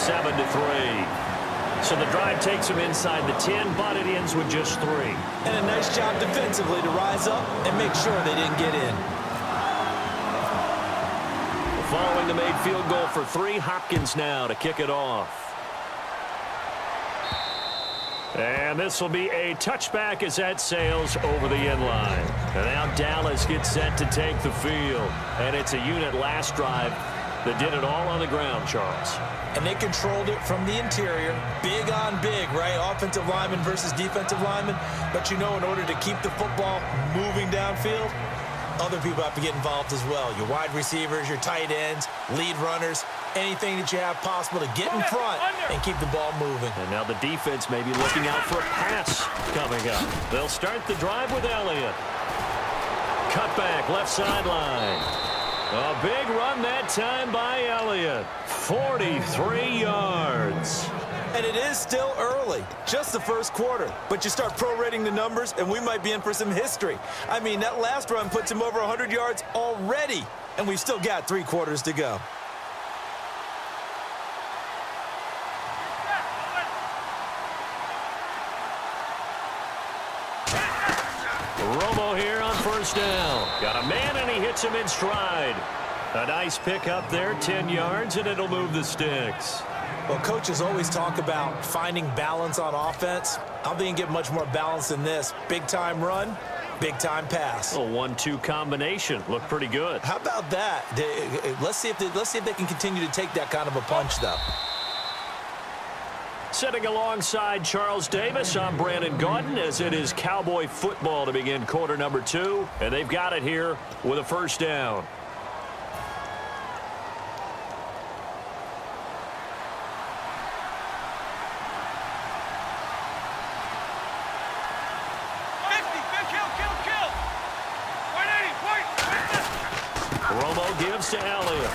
7-3. So the drive takes them inside the 10, but it ends with just 3. And a nice job defensively to rise up and make sure they didn't get in. Following the made field goal for 3, Hopkins now to kick it off. And this will be a touchback as that sails over the end line. And now Dallas gets set to take the field. And it's a unit last drive that did it all on the ground, Charles. And they controlled it from the interior. Big on big, right? Offensive lineman versus defensive lineman. But you know, in order to keep the football moving downfield, other people have to get involved as well. Your wide receivers, your tight ends, lead runners, anything that you have possible to get in front and keep the ball moving. And now the defense may be looking out for a pass coming up. They'll start the drive with Elliott. Cut back, left sideline. A big run that time by Elliott. 43 yards. And it is still early, just the first quarter. But you start prorating the numbers, and we might be in for some history. I mean, that last run puts him over 100 yards already, and we've still got 3 quarters to go. Romo here on first down. Got a man, and he hits him in stride. A nice pick up there, 10 yards, and it'll move the sticks. Well, coaches always talk about finding balance on offense. I don't think you get much more balance than this. Big-time run, big-time pass. A 1-2 combination. Looked pretty good. How about that? Let's see if they can continue to take that kind of a punch, though. Sitting alongside Charles Davis, I'm Brandon Gaudin, as it is Cowboy football to begin quarter number 2. And they've got it here with a first down. Romo gives to Elliott.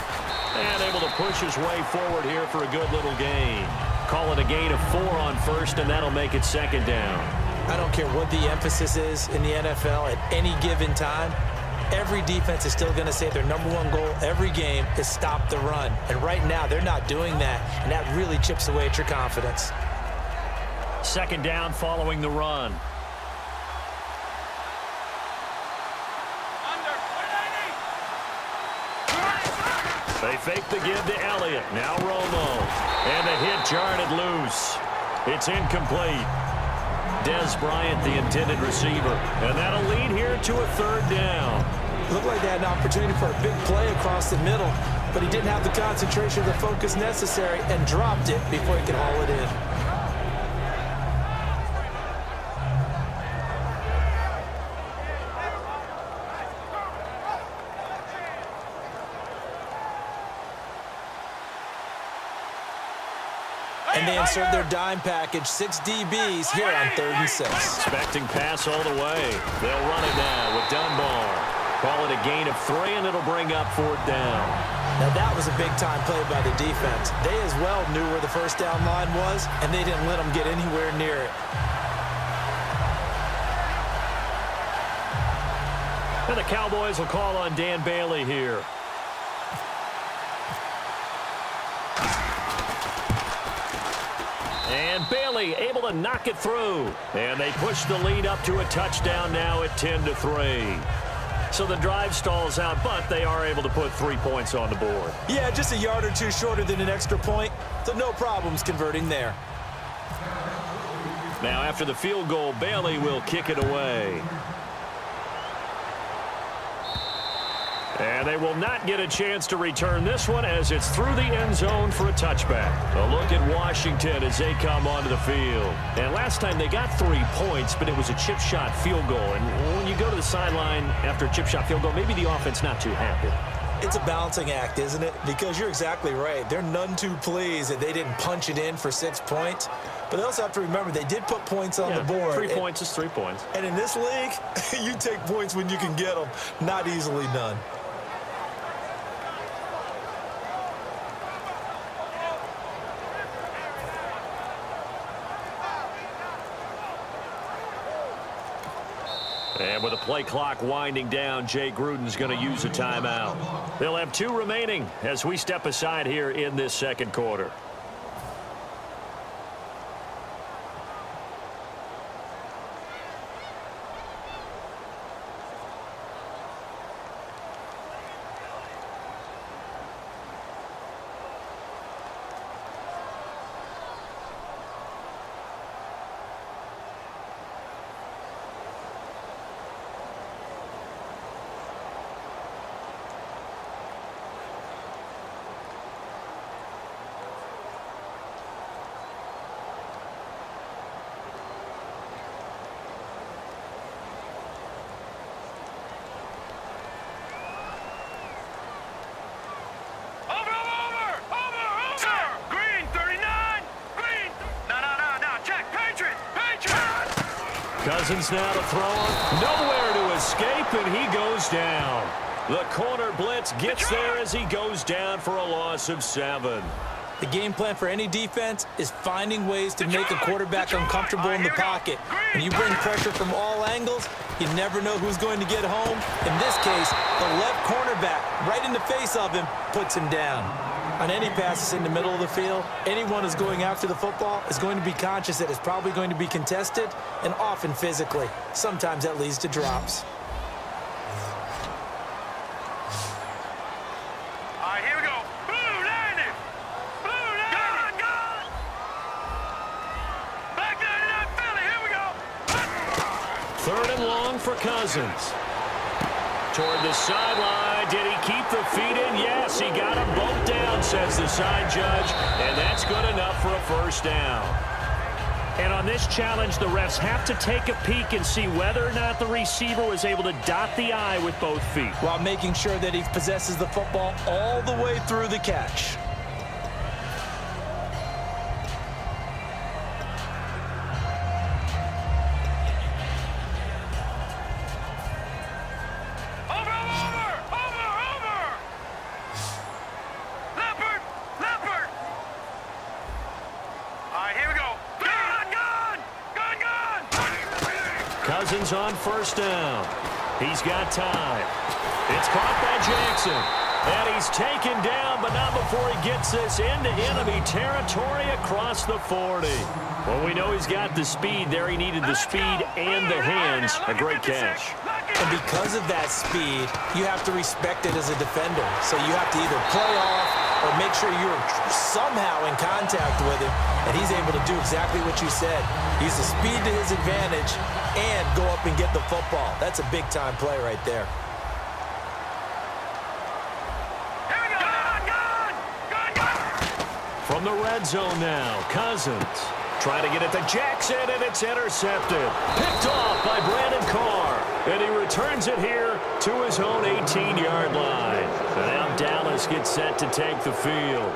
And able to push his way forward here for a good little gain. Call it a gain of 4 on first, and that'll make it second down. I don't care what the emphasis is in the NFL at any given time. Every defense is still going to say their #1 goal every game is stop the run. And right now, they're not doing that, and that really chips away at your confidence. Second down following the run. They fake the give to Elliott. Now Romo. And the hit jarred it loose. It's incomplete. Dez Bryant, the intended receiver. And that'll lead here to a third down. Looked like they had an opportunity for a big play across the middle, but he didn't have the concentration or the focus necessary and dropped it before he could haul it in. And they insert their dime package, 6 DBs here on 3rd and 6. Expecting pass all the way. They'll run it now with Dunbar. Call it a gain of 3, and it'll bring up 4th down. Now that was a big-time play by the defense. They as well knew where the first down line was, and they didn't let them get anywhere near it. And the Cowboys will call on Dan Bailey here. And Bailey able to knock it through. And they push the lead up to a touchdown now at 10-3. So the drive stalls out, but they are able to put 3 points on the board. Yeah, just a yard or 2 shorter than an extra point, so no problems converting there. Now after the field goal, Bailey will kick it away. And they will not get a chance to return this one as it's through the end zone for a touchback. A look at Washington as they come onto the field. And last time they got 3 points, but it was a chip shot field goal. And when you go to the sideline after a chip shot field goal, maybe the offense not too happy. It's a balancing act, isn't it? Because you're exactly right. They're none too pleased that they didn't punch it in for 6 points. But they also have to remember they did put points on the board. 3 points is 3 points. And in this league, you take points when you can get them. Not easily done. And with the play clock winding down, Jay Gruden's going to use a timeout. They'll have 2 remaining as we step aside here in this second quarter. Cousins now to throw. Nowhere to escape, and he goes down. The corner blitz gets there as he goes down for a loss of 7. The game plan for any defense is finding ways to make a quarterback uncomfortable in the pocket. When you bring pressure from all angles, you never know who's going to get home. In this case, the left cornerback, right in the face of him, puts him down. On any passes in the middle of the field, anyone who's going after the football is going to be conscious that it's probably going to be contested and often physically. Sometimes that leads to drops. Third and long for Cousins. Toward the sideline. Did he keep the feet in? Yes, he got them both down, says the side judge. And that's good enough for a first down. And on this challenge, the refs have to take a peek and see whether or not the receiver was able to dot the I with both feet, while making sure that he possesses the football all the way through the catch. Cousins on first down. He's got time. It's caught by Jackson. And he's taken down, but not before he gets this into enemy territory across the 40. Well, we know he's got the speed there. He needed the speed and the hands. A great catch. And because of that speed, you have to respect it as a defender. So you have to either play off or make sure you're somehow in contact with him, and he's able to do exactly what you said. Use the speed to his advantage and go up and get the football. That's a big-time play right there. From the red zone now, Cousins trying to get it to Jackson, and it's intercepted. Picked off by Brandon Carr, and he returns it here to his own 18-yard line. And now Dallas gets set to take the field.